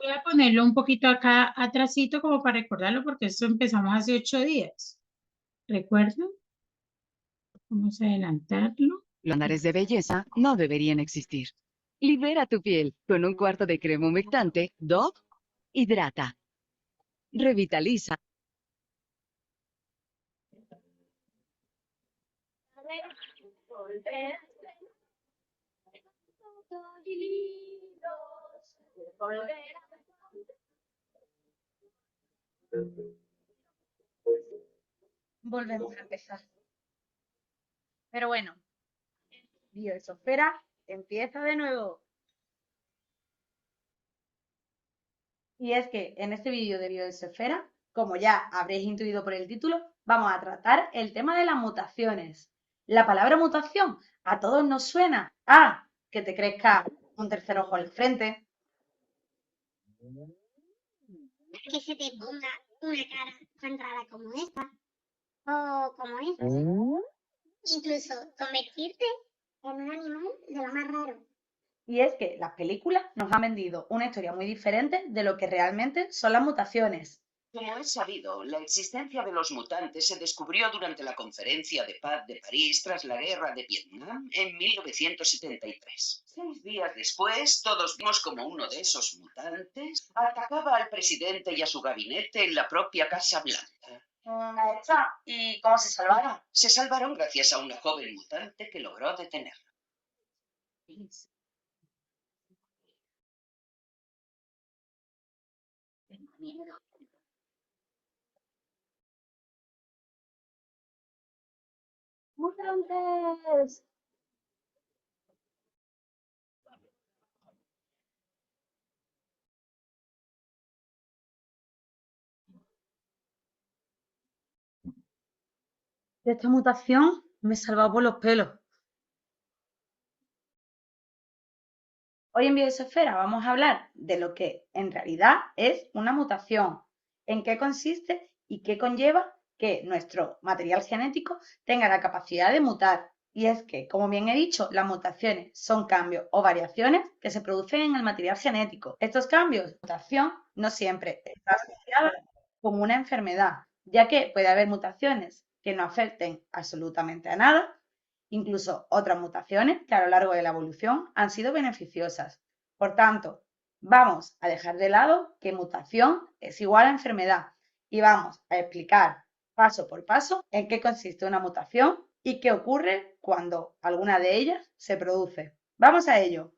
Voy a ponerlo un poquito acá atrasito como para recordarlo porque esto empezamos hace 8 días. ¿Recuerdan? Vamos a adelantarlo. Los estándares de belleza no deberían existir. Libera tu piel con un cuarto de crema humectante Dove Hidrata. Revitaliza. Volvemos a empezar. Pero bueno, Bioesfera empieza de nuevo. Y es que en este vídeo de Bioesfera, como ya habréis intuido por el título, vamos a tratar el tema de las mutaciones. La palabra mutación a todos nos suena a que te crezca un tercer ojo en la frente, que se te ponga una cara tan rara como esta, o como esta. Incluso convertirte en un animal de lo más raro. y es que las películas nos han vendido una historia muy diferente de lo que realmente son las mutaciones. Como es sabido, la existencia de los mutantes se descubrió durante la Conferencia de Paz de París tras la Guerra de Vietnam en 1973. 6 días después, todos vimos como uno de esos mutantes atacaba al presidente y a su gabinete en la propia Casa Blanca. ¿Y cómo se salvaron? Se salvaron gracias a una joven mutante que logró detenerlo. ¡Mutantes! De esta mutación me he salvado por los pelos. Hoy en Biosfera vamos a hablar de lo que en realidad es una mutación, en qué consiste y qué conlleva que nuestro material genético tenga la capacidad de mutar. Y es que, como bien he dicho, las mutaciones son cambios o variaciones que se producen en el material genético. Estos cambios, mutación, no siempre está asociada con una enfermedad, ya que puede haber mutaciones que no afecten absolutamente a nada. Incluso otras mutaciones que a lo largo de la evolución han sido beneficiosas. Por tanto, vamos a dejar de lado que mutación es igual a enfermedad y vamos a explicar paso por paso en qué consiste una mutación y qué ocurre cuando alguna de ellas se produce. Vamos a ello.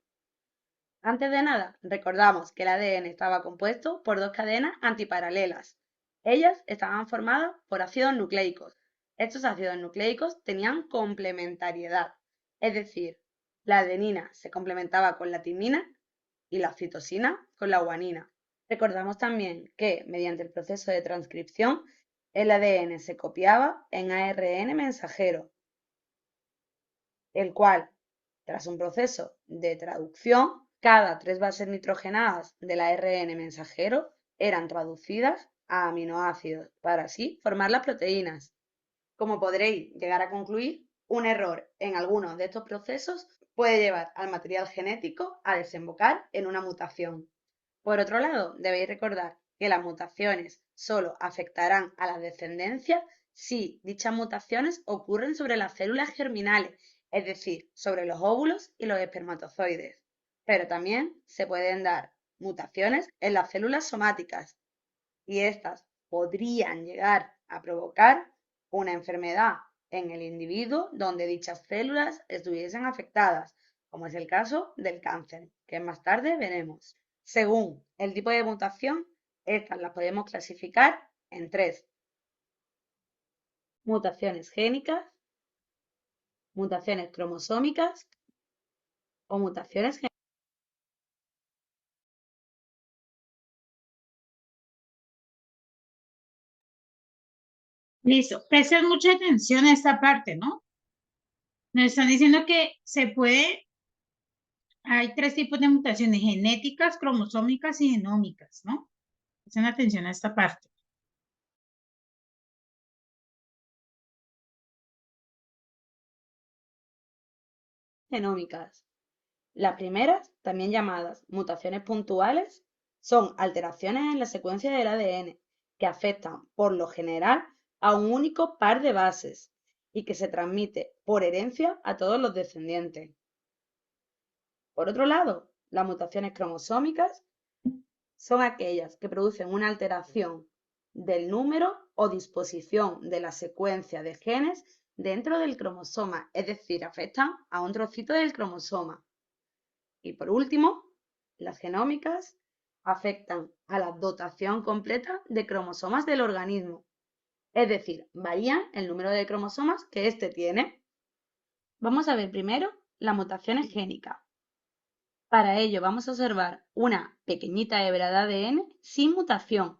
Antes de nada, recordamos que el ADN estaba compuesto por dos cadenas antiparalelas. Ellas estaban formadas por ácidos nucleicos. Estos ácidos nucleicos tenían complementariedad, es decir, la adenina se complementaba con la timina y la citosina con la guanina. Recordamos también que mediante el proceso de transcripción el ADN se copiaba en ARN mensajero, el cual, tras un proceso de traducción, cada 3 bases nitrogenadas del ARN mensajero eran traducidas a aminoácidos para así formar las proteínas. Como podréis llegar a concluir, un error en algunos de estos procesos puede llevar al material genético a desembocar en una mutación. Por otro lado, debéis recordar que las mutaciones solo afectarán a la descendencia si dichas mutaciones ocurren sobre las células germinales, es decir, sobre los óvulos y los espermatozoides. Pero también se pueden dar mutaciones en las células somáticas y estas podrían llegar a provocar una enfermedad en el individuo donde dichas células estuviesen afectadas, como es el caso del cáncer, que más tarde veremos. Según el tipo de mutación, estas las podemos clasificar en 3: mutaciones génicas, mutaciones cromosómicas o mutaciones genéticas. Listo. Presten mucha atención a esta parte, ¿no? Nos están diciendo que hay 3 tipos de mutaciones: genéticas, cromosómicas y genómicas, ¿no? Presten atención a esta parte. Genómicas. Las primeras, también llamadas mutaciones puntuales, Son alteraciones en la secuencia del ADN que afectan, por lo general, a un único par de bases y que se transmite por herencia a todos los descendientes. Por otro lado, las mutaciones cromosómicas son aquellas que producen una alteración del número o disposición de la secuencia de genes dentro del cromosoma, es decir, afectan a un trocito del cromosoma. Y por último, las genómicas afectan a la dotación completa de cromosomas del organismo, es decir, varían el número de cromosomas que éste tiene. Vamos a ver primero las mutaciones génicas. Para ello vamos a observar una pequeñita hebra de ADN sin mutación.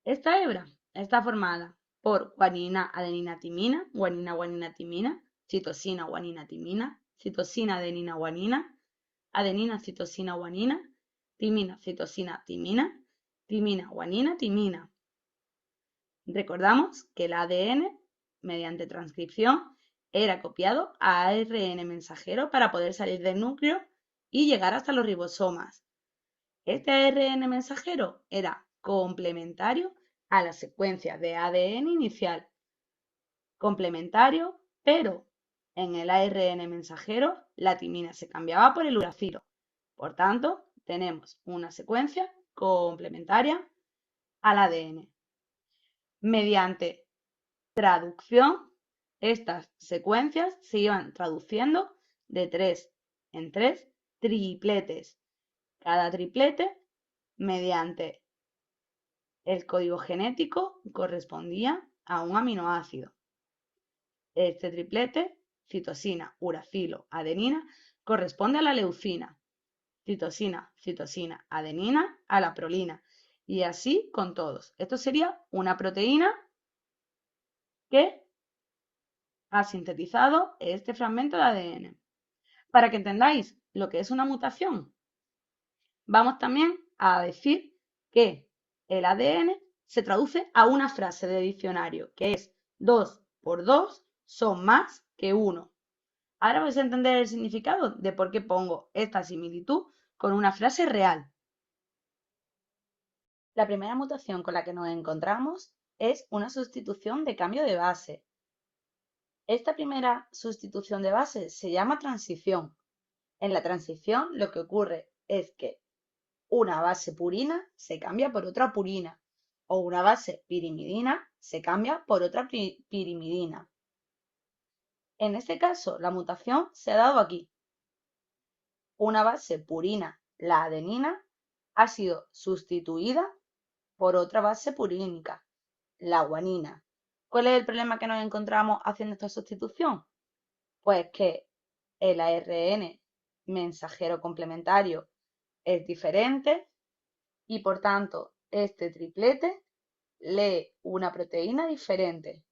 Esta hebra está formada por guanina, adenina, timina, guanina, guanina, timina, citosina, guanina, timina, citosina, adenina, guanina, adenina, citosina, guanina, timina, citosina, timina, timina, guanina, timina. Recordamos que el ADN, mediante transcripción, era copiado a ARN mensajero para poder salir del núcleo y llegar hasta los ribosomas. Este ARN mensajero era complementario a la secuencia de ADN inicial. Complementario, pero en el ARN mensajero la timina se cambiaba por el uracilo. Por tanto, tenemos una secuencia complementaria al ADN. Mediante traducción, estas secuencias se iban traduciendo de 3 en 3 tripletes. Cada triplete, mediante el código genético, correspondía a un aminoácido. Este triplete, citosina, uracilo, adenina, corresponde a la leucina. Citosina, citosina, adenina a la prolina. Y así con todos. Esto sería una proteína que ha sintetizado este fragmento de ADN. Para que entendáis lo que es una mutación, vamos también a decir que el ADN se traduce a una frase de diccionario, que es 2 por 2 son más que 1. Ahora vais a entender el significado de por qué pongo esta similitud con una frase real. La primera mutación con la que nos encontramos es una sustitución de cambio de base. Esta primera sustitución de base se llama transición. En la transición lo que ocurre es que una base purina se cambia por otra purina o una base pirimidina se cambia por otra pirimidina. En este caso, la mutación se ha dado aquí. Una base purina, la adenina, ha sido sustituida por otra base purínica, la guanina. ¿Cuál es el problema que nos encontramos haciendo esta sustitución? Pues que el ARN mensajero complementario es diferente y por tanto este triplete lee una proteína diferente.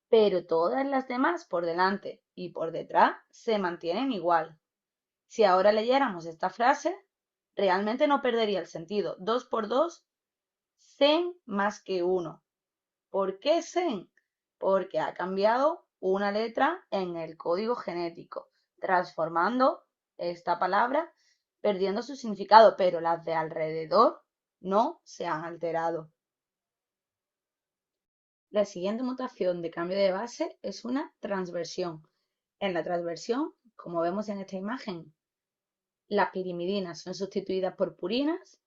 Pero todas las demás por delante y por detrás se mantienen igual. Si ahora leyéramos esta frase, realmente no perdería el sentido. 2 por 2, sen más que 1. ¿Por qué sen? Porque ha cambiado una letra en el código genético, transformando esta palabra, perdiendo su significado, pero las de alrededor no se han alterado. La siguiente mutación de cambio de base es una transversión. En la transversión, como vemos en esta imagen, las pirimidinas son sustituidas por purinas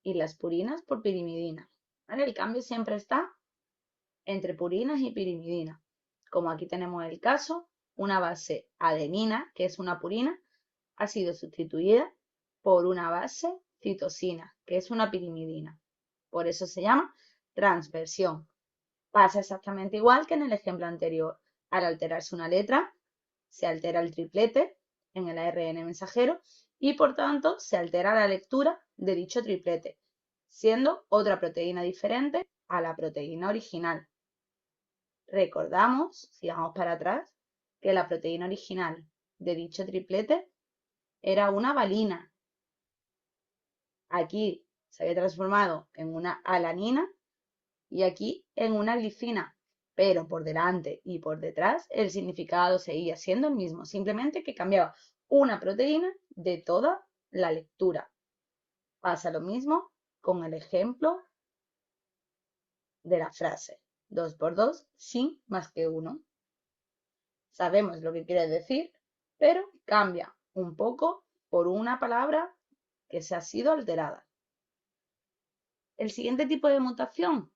y las purinas por pirimidinas. ¿Vale? El cambio siempre está entre purinas y pirimidinas. Como aquí tenemos el caso, una base adenina, que es una purina, ha sido sustituida por una base citosina, que es una pirimidina. Por eso se llama transversión. Pasa exactamente igual que en el ejemplo anterior. Al alterarse una letra, se altera el triplete en el ARN mensajero y por tanto se altera la lectura de dicho triplete, siendo otra proteína diferente a la proteína original. Recordamos, si vamos para atrás, que la proteína original de dicho triplete era una valina. Aquí se había transformado en una alanina y aquí en una glicina, pero por delante y por detrás el significado seguía siendo el mismo, simplemente que cambiaba una proteína de toda la lectura. Pasa lo mismo con el ejemplo de la frase 2 por 2 sin más que 1. Sabemos lo que quiere decir, pero cambia un poco por una palabra que se ha sido alterada. El siguiente tipo de mutación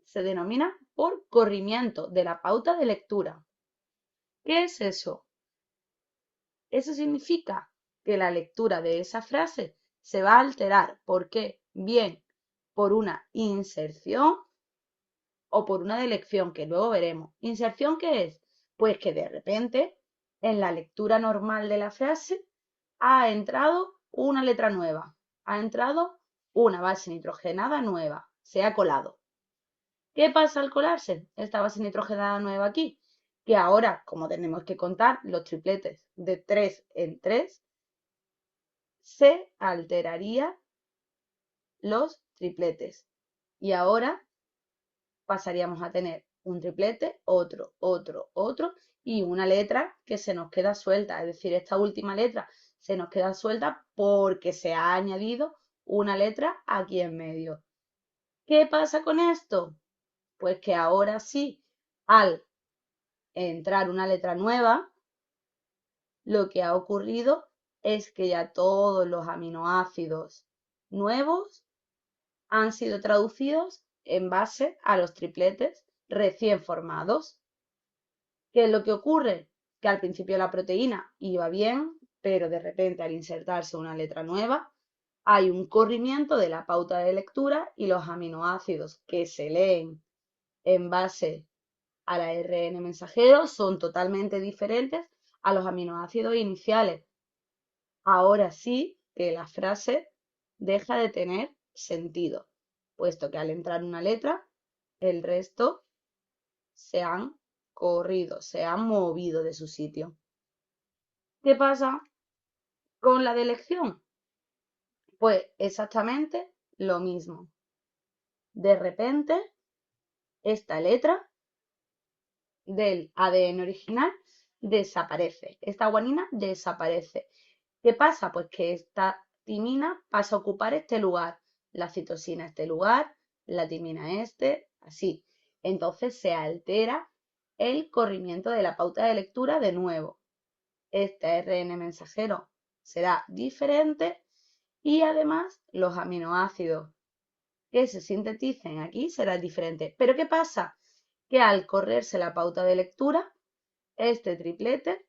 se denomina por corrimiento de la pauta de lectura. ¿Qué es eso? Eso significa que la lectura de esa frase se va a alterar. ¿Por qué? Bien por una inserción o por una delección, que luego veremos. ¿Inserción qué es? Pues que de repente en la lectura normal de la frase ha entrado una letra nueva, ha entrado una base nitrogenada nueva, se ha colado. ¿Qué pasa al colarse esta base nitrogenada nueva aquí? Que ahora, como tenemos que contar los tripletes de 3 en 3, se alterarían los tripletes. Y ahora pasaríamos a tener un triplete, otro, y una letra que se nos queda suelta. Es decir, esta última letra se nos queda suelta porque se ha añadido una letra aquí en medio. ¿Qué pasa con esto? Pues que ahora sí, al entrar una letra nueva, lo que ha ocurrido es que ya todos los aminoácidos nuevos han sido traducidos en base a los tripletes recién formados. ¿Qué es lo que ocurre? Que al principio la proteína iba bien, pero de repente al insertarse una letra nueva, hay un corrimiento de la pauta de lectura y los aminoácidos que se leen en base al ARN mensajero son totalmente diferentes a los aminoácidos iniciales. Ahora sí que la frase deja de tener sentido, puesto que al entrar una letra, el resto se han corrido, se han movido de su sitio. ¿Qué pasa con la delección? Pues exactamente lo mismo. De repente, esta letra del ADN original desaparece. Esta guanina desaparece. ¿Qué pasa? Pues que esta timina pasa a ocupar este lugar, la citosina este lugar, la timina este, así. Entonces se altera el corrimiento de la pauta de lectura de nuevo. Este ARN mensajero será diferente y además los aminoácidos que se sinteticen aquí serán diferentes. ¿Pero qué pasa? Que al correrse la pauta de lectura, este triplete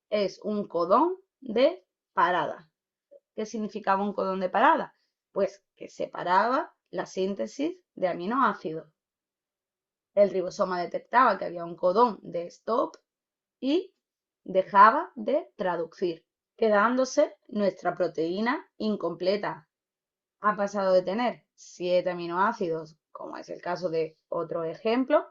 es un codón de parada. ¿Qué significaba un codón de parada? Pues que separaba la síntesis de aminoácidos. El ribosoma detectaba que había un codón de stop y dejaba de traducir, quedándose nuestra proteína incompleta. Ha pasado de tener 7 aminoácidos, como es el caso de otro ejemplo,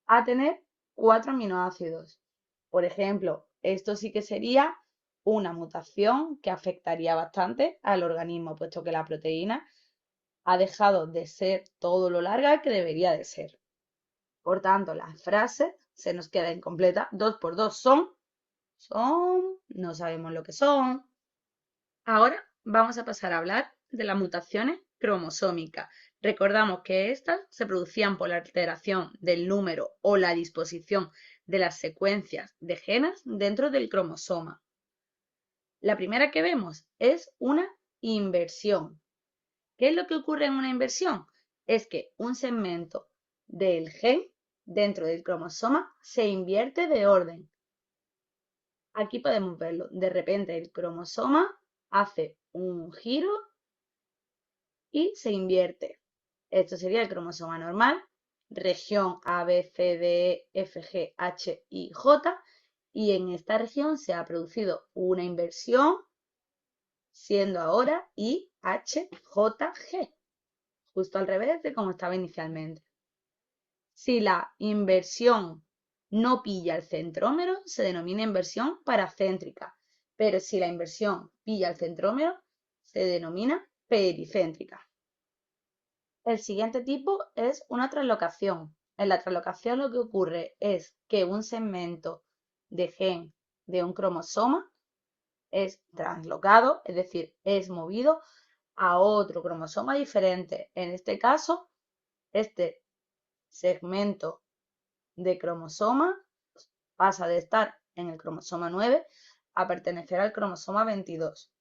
a tener 4 aminoácidos. Por ejemplo, esto sí que sería una mutación que afectaría bastante al organismo, puesto que la proteína ha dejado de ser todo lo larga que debería de ser. Por tanto, la frase se nos queda incompleta. 2 por 2 son, no sabemos lo que son. Ahora vamos a pasar a hablar de las mutaciones cromosómicas. Recordamos que estas se producían por la alteración del número o la disposición de las secuencias de genes dentro del cromosoma. La primera que vemos es una inversión. ¿Qué es lo que ocurre en una inversión? Es que un segmento del gen dentro del cromosoma se invierte de orden. Aquí podemos verlo. De repente el cromosoma hace un giro y se invierte. Esto sería el cromosoma normal, región A, B, C, D, E, F, G, H, I, J, y en esta región se ha producido una inversión, siendo ahora I, H, J, G, justo al revés de como estaba inicialmente. Si la inversión no pilla el centrómero, se denomina inversión paracéntrica, pero si la inversión pilla el centrómero, se denomina pericéntrica. El siguiente tipo es una translocación. En la translocación lo que ocurre es que un segmento de gen de un cromosoma es translocado, es decir, es movido a otro cromosoma diferente. En este caso, este segmento de cromosoma pasa de estar en el cromosoma 9 a pertenecer al cromosoma 22.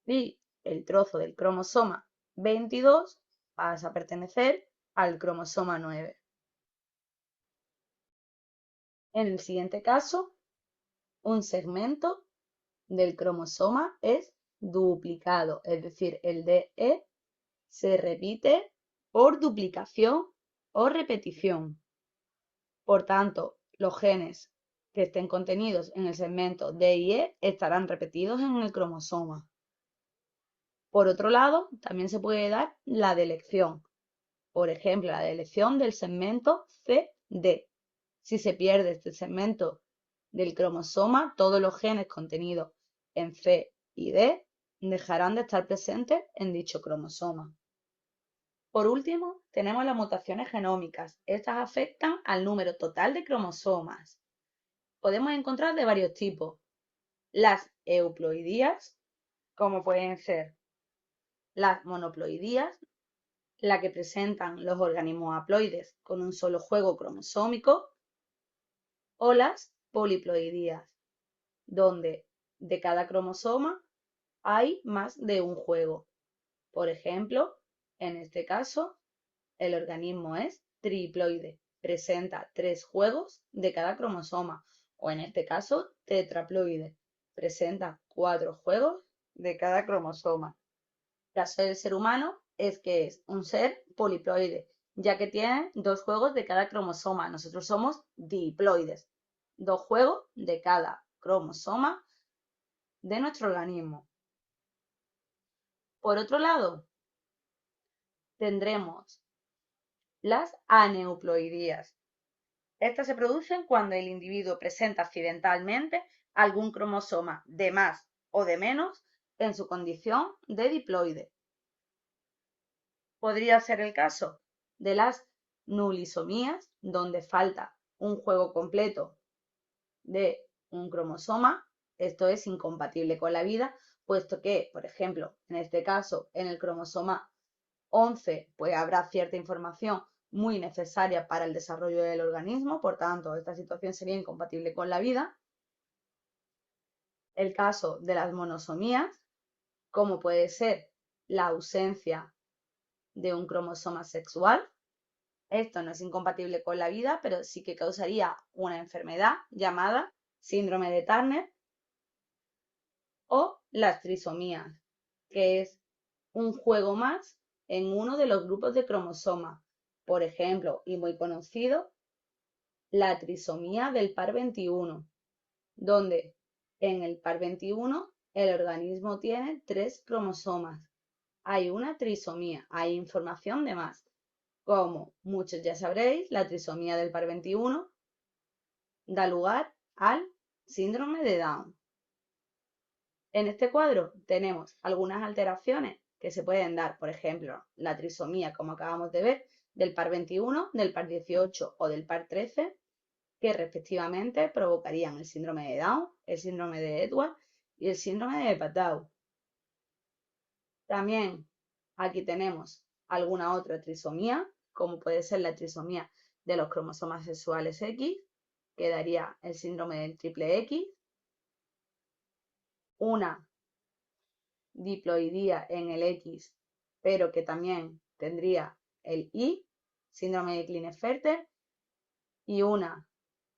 Y el trozo del cromosoma 22 pasa a pertenecer al cromosoma 9. En el siguiente caso, un segmento del cromosoma es duplicado, es decir, el DE se repite por duplicación o repetición. Por tanto, los genes que estén contenidos en el segmento D y E estarán repetidos en el cromosoma. Por otro lado, también se puede dar la delección. Por ejemplo, la delección del segmento CD. Si se pierde este segmento del cromosoma, todos los genes contenidos en C y D dejarán de estar presentes en dicho cromosoma. Por último, tenemos las mutaciones genómicas. Estas afectan al número total de cromosomas. Podemos encontrar de varios tipos. Las euploidías, como pueden ser las monoploidías, la que presentan los organismos haploides con un solo juego cromosómico, o las poliploidías, donde de cada cromosoma hay más de un juego. Por ejemplo, en este caso, el organismo es triploide, presenta 3 juegos de cada cromosoma, o en este caso, tetraploide, presenta 4 juegos de cada cromosoma. El caso del ser humano es que es un ser poliploide, ya que tiene 2 juegos de cada cromosoma. Nosotros somos diploides, 2 juegos de cada cromosoma de nuestro organismo. Por otro lado, tendremos las aneuploidías. Estas se producen cuando el individuo presenta accidentalmente algún cromosoma de más o de menos en su condición de diploide. Podría ser el caso de las nulisomías, donde falta un juego completo de un cromosoma. Esto es incompatible con la vida, puesto que, por ejemplo, en este caso, en el cromosoma 11, pues habrá cierta información muy necesaria para el desarrollo del organismo, por tanto, esta situación sería incompatible con la vida. El caso de las monosomías, como puede ser la ausencia de un cromosoma sexual. Esto no es incompatible con la vida, pero sí que causaría una enfermedad llamada síndrome de Turner, o las trisomías, que es un juego más en uno de los grupos de cromosomas. Por ejemplo, y muy conocido, la trisomía del par 21, donde en el par 21 el organismo tiene 3 cromosomas. Hay una trisomía, hay información de más. Como muchos ya sabréis, la trisomía del par 21 da lugar al síndrome de Down. En este cuadro tenemos algunas alteraciones que se pueden dar, por ejemplo, la trisomía, como acabamos de ver, del par 21, del par 18 o del par 13, que respectivamente provocarían el síndrome de Down, el síndrome de Edwards y el síndrome de Patau. También aquí tenemos alguna otra trisomía, como puede ser la trisomía de los cromosomas sexuales X, que daría el síndrome del triple X, una diploidía en el X, pero que también tendría el Y, síndrome de Klinefelter, y una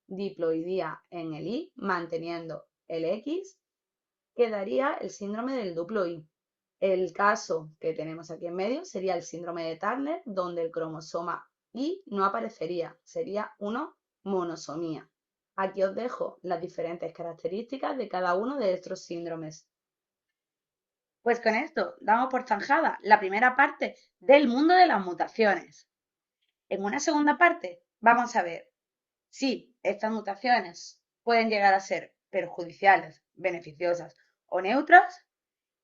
diploidía en el Y, manteniendo el X, que daría el síndrome del duplo Y. El caso que tenemos aquí en medio sería el síndrome de Turner, donde el cromosoma Y no aparecería, sería una monosomía. Aquí os dejo las diferentes características de cada uno de estos síndromes. Pues con esto damos por zanjada la primera parte del mundo de las mutaciones. En una segunda parte vamos a ver si estas mutaciones pueden llegar a ser perjudiciales, beneficiosas o neutras,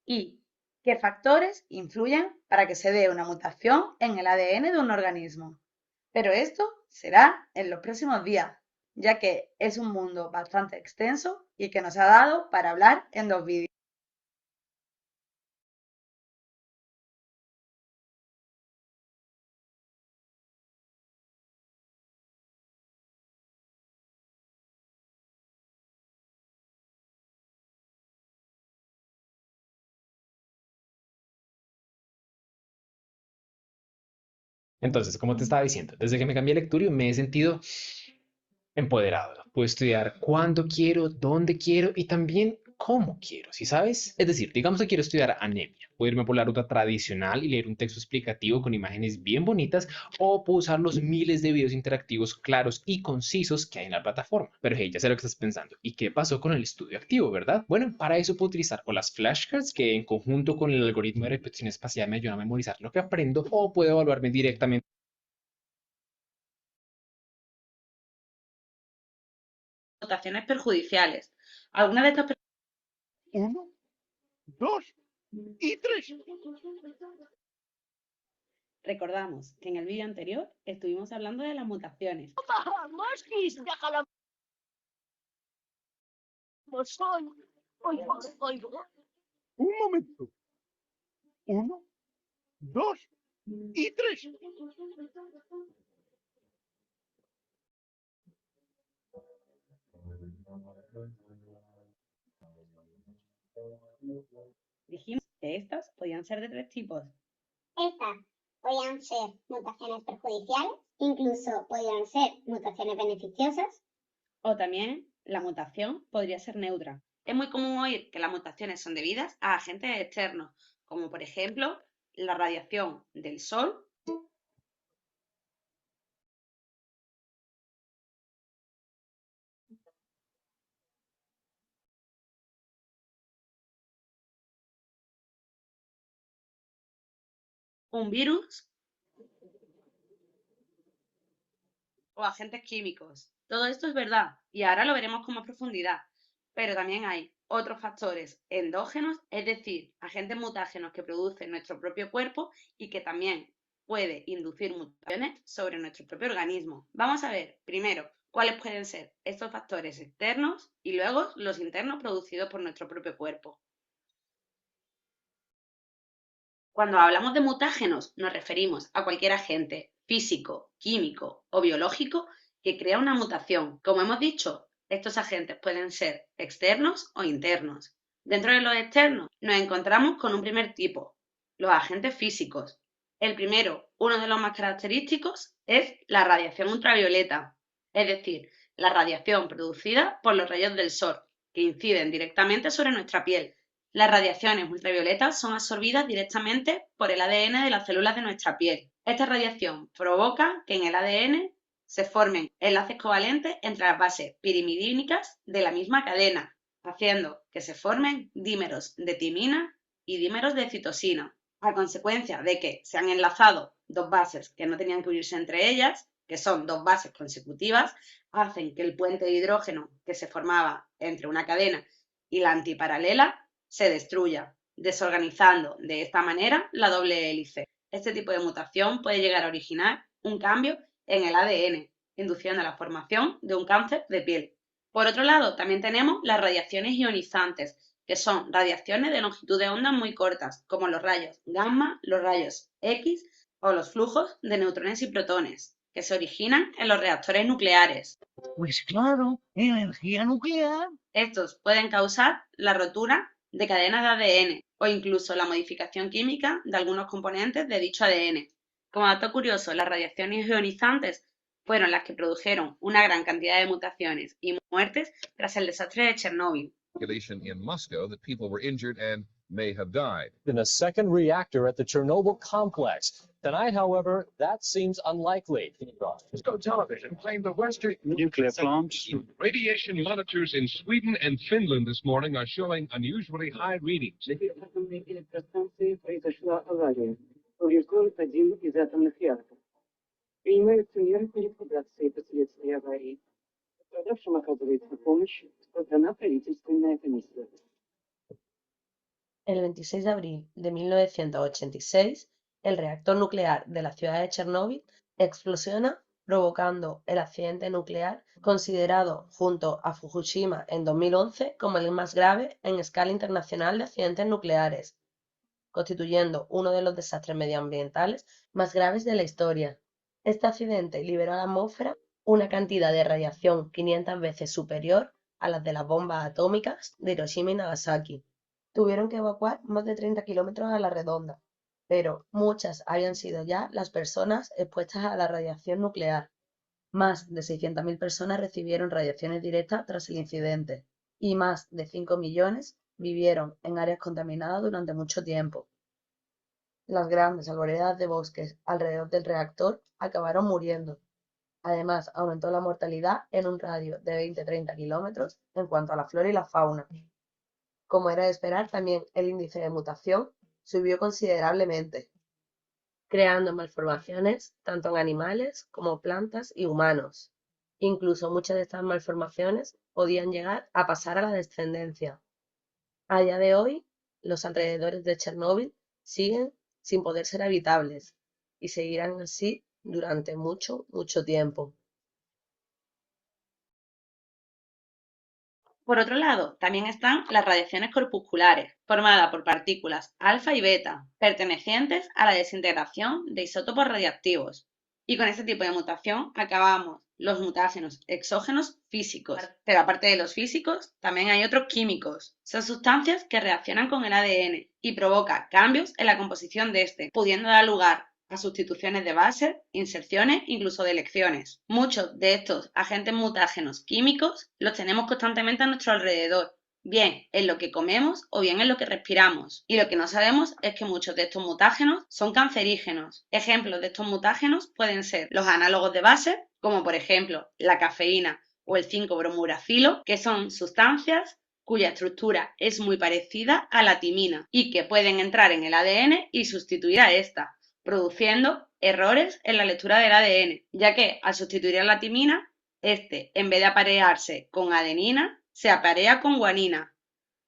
y qué factores influyen para que se dé una mutación en el ADN de un organismo. Pero esto será en los próximos días. ya que es un mundo bastante extenso y que nos ha dado para hablar en 2 vídeos. Entonces, como te estaba diciendo, desde que me cambié a Lecturio me he sentido empoderado. Puedo estudiar cuando quiero, dónde quiero y también cómo quiero, ¿sí sabes? Es decir, digamos que quiero estudiar anemia. Puedo irme por la ruta tradicional y leer un texto explicativo con imágenes bien bonitas o puedo usar los miles de videos interactivos claros y concisos que hay en la plataforma. Pero hey, ya sé lo que estás pensando. ¿Y qué pasó con el estudio activo, verdad? Bueno, para eso puedo utilizar o las flashcards que en conjunto con el algoritmo de repetición espacial me ayudan a memorizar lo que aprendo o puedo evaluarme directamente Anotaciones perjudiciales. Algunas de estas 1, 2 y 3. Recordamos que en el vídeo anterior estuvimos hablando de las mutaciones. Un momento. 1, 2 y 3. Dijimos que estas podían ser de 3 tipos. Estas podían ser mutaciones perjudiciales, incluso podían ser mutaciones beneficiosas. O también la mutación podría ser neutra. Es muy común oír que las mutaciones son debidas a agentes externos, como por ejemplo la radiación del sol un virus o agentes químicos. Todo esto es verdad y ahora lo veremos con más profundidad, pero también hay otros factores endógenos, es decir, agentes mutágenos que produce nuestro propio cuerpo y que también puede inducir mutaciones sobre nuestro propio organismo. Vamos a ver primero cuáles pueden ser estos factores externos y luego los internos producidos por nuestro propio cuerpo. Cuando hablamos de mutágenos, nos referimos a cualquier agente físico, químico o biológico que crea una mutación. Como hemos dicho, estos agentes pueden ser externos o internos. Dentro de los externos nos encontramos con un primer tipo, los agentes físicos. El primero, uno de los más característicos, es la radiación ultravioleta, es decir, la radiación producida por los rayos del sol, que inciden directamente sobre nuestra piel. Las radiaciones ultravioletas son absorbidas directamente por el ADN de las células de nuestra piel. Esta radiación provoca que en el ADN se formen enlaces covalentes entre las bases pirimidínicas de la misma cadena, haciendo que se formen dímeros de timina y dímeros de citosina. A consecuencia de que se han enlazado dos bases que no tenían que unirse entre ellas, que son dos bases consecutivas, hacen que el puente de hidrógeno que se formaba entre una cadena y la antiparalela se destruya, desorganizando de esta manera la doble hélice. Este tipo de mutación puede llegar a originar un cambio en el ADN, induciendo la formación de un cáncer de piel. Por otro lado, también tenemos las radiaciones ionizantes, que son radiaciones de longitud de onda muy cortas, como los rayos gamma, los rayos X o los flujos de neutrones y protones, que se originan en los reactores nucleares. Pues claro, energía nuclear. Estos pueden causar la rotura de cadenas de ADN o incluso la modificación química de algunos componentes de dicho ADN. Como dato curioso, las radiaciones ionizantes fueron las que produjeron una gran cantidad de mutaciones y muertes tras el desastre de Chernóbil. In Moscow that people were injured and may have died. In a second reactor at the Chernobyl complex. Tonight, however, that seems unlikely. Moscow television claimed the Western nuclear plants. Radiation monitors in Sweden and Finland this morning are showing unusually high readings. Произошла авария. Поврежден один из атомных реакторов. Принимаются меры по ликвидации последствий аварии. Пострадавшим оказывается помощь, создана правительственная комиссия. El 26 de abril de 1986, el reactor nuclear de la ciudad de Chernóbil explosiona, provocando el accidente nuclear considerado junto a Fukushima en 2011 como el más grave en escala internacional de accidentes nucleares, constituyendo uno de los desastres medioambientales más graves de la historia. Este accidente liberó a la atmósfera una cantidad de radiación 500 veces superior a las de las bombas atómicas de Hiroshima y Nagasaki. Tuvieron que evacuar más de 30 kilómetros a la redonda, pero muchas habían sido ya las personas expuestas a la radiación nuclear. Más de 600.000 personas recibieron radiaciones directas tras el incidente y más de 5 millones vivieron en áreas contaminadas durante mucho tiempo. Las grandes arboledas de bosques alrededor del reactor acabaron muriendo. Además, aumentó la mortalidad en un radio de 20-30 kilómetros en cuanto a la flora y la fauna. Como era de esperar, también el índice de mutación subió considerablemente, creando malformaciones tanto en animales como plantas y humanos. Incluso muchas de estas malformaciones podían llegar a pasar a la descendencia. A día de hoy, los alrededores de Chernóbil siguen sin poder ser habitables y seguirán así durante mucho, mucho tiempo. Por otro lado, también están las radiaciones corpusculares, formadas por partículas alfa y beta, pertenecientes a la desintegración de isótopos radiactivos. Y con este tipo de mutación acabamos los mutágenos exógenos físicos. Pero aparte de los físicos, también hay otros químicos. Son sustancias que reaccionan con el ADN y provocan cambios en la composición de este, pudiendo dar lugar a sustituciones de bases, inserciones, incluso de elecciones. Muchos de estos agentes mutágenos químicos los tenemos constantemente a nuestro alrededor, bien en lo que comemos o bien en lo que respiramos. Y lo que no sabemos es que muchos de estos mutágenos son cancerígenos. Ejemplos de estos mutágenos pueden ser los análogos de base, como por ejemplo la cafeína o el 5-bromuracilo, que son sustancias cuya estructura es muy parecida a la timina y que pueden entrar en el ADN y sustituir a esta, produciendo errores en la lectura del ADN, ya que al sustituir a la timina, en vez de aparearse con adenina, se aparea con guanina,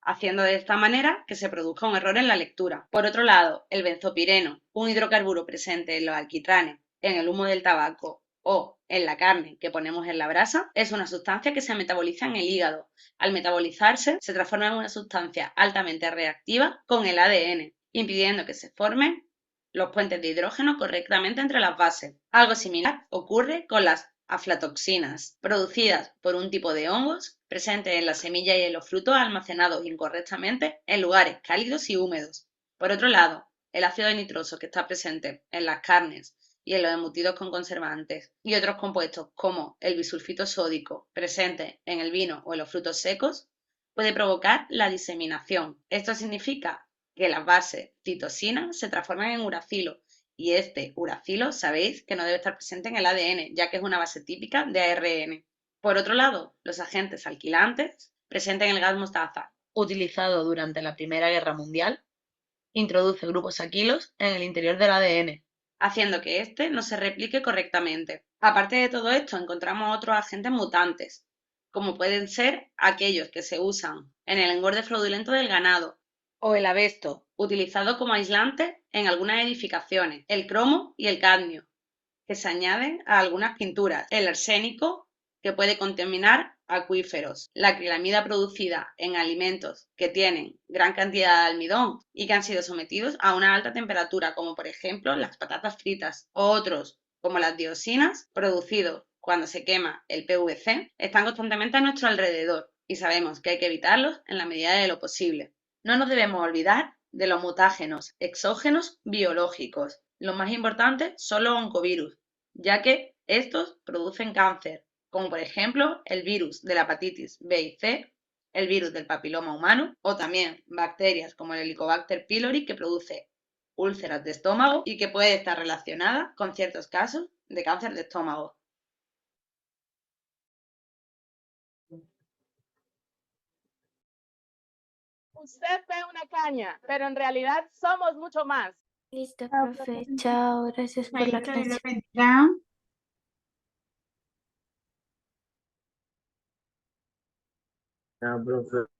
haciendo de esta manera que se produzca un error en la lectura. Por otro lado, el benzopireno, un hidrocarburo presente en los alquitranes, en el humo del tabaco o en la carne que ponemos en la brasa, es una sustancia que se metaboliza en el hígado. Al metabolizarse, se transforma en una sustancia altamente reactiva con el ADN, impidiendo que se formen los puentes de hidrógeno correctamente entre las bases. Algo similar ocurre con las aflatoxinas, producidas por un tipo de hongos presentes en las semillas y en los frutos almacenados incorrectamente en lugares cálidos y húmedos. Por otro lado, el ácido nitroso que está presente en las carnes y en los embutidos con conservantes y otros compuestos como el bisulfito sódico presente en el vino o en los frutos secos puede provocar la diseminación. Esto significa que las bases citosina se transforman en uracilo y este uracilo sabéis que no debe estar presente en el ADN, ya que es una base típica de ARN. Por otro lado, los agentes alquilantes presentes en el gas mostaza, utilizado durante la Primera Guerra Mundial, introduce grupos alquilos en el interior del ADN, haciendo que éste no se replique correctamente. Aparte de todo esto, encontramos otros agentes mutantes, como pueden ser aquellos que se usan en el engorde fraudulento del ganado, o el abesto, utilizado como aislante en algunas edificaciones, el cromo y el cadmio, que se añaden a algunas pinturas, el arsénico, que puede contaminar acuíferos, la acrilamida producida en alimentos que tienen gran cantidad de almidón y que han sido sometidos a una alta temperatura, como por ejemplo las patatas fritas, o otros, como las dioxinas, producidos cuando se quema el PVC, están constantemente a nuestro alrededor y sabemos que hay que evitarlos en la medida de lo posible. No nos debemos olvidar de los mutágenos exógenos biológicos. Los más importantes son los oncovirus, ya que estos producen cáncer, como por ejemplo el virus de la hepatitis B y C, el virus del papiloma humano o también bacterias como el Helicobacter pylori que produce úlceras de estómago y que puede estar relacionada con ciertos casos de cáncer de estómago. Usted ve una caña, pero en realidad somos mucho más. Listo, profe. Chao, gracias por la Maestra, Dios le clase. bendiga. Chao, profe.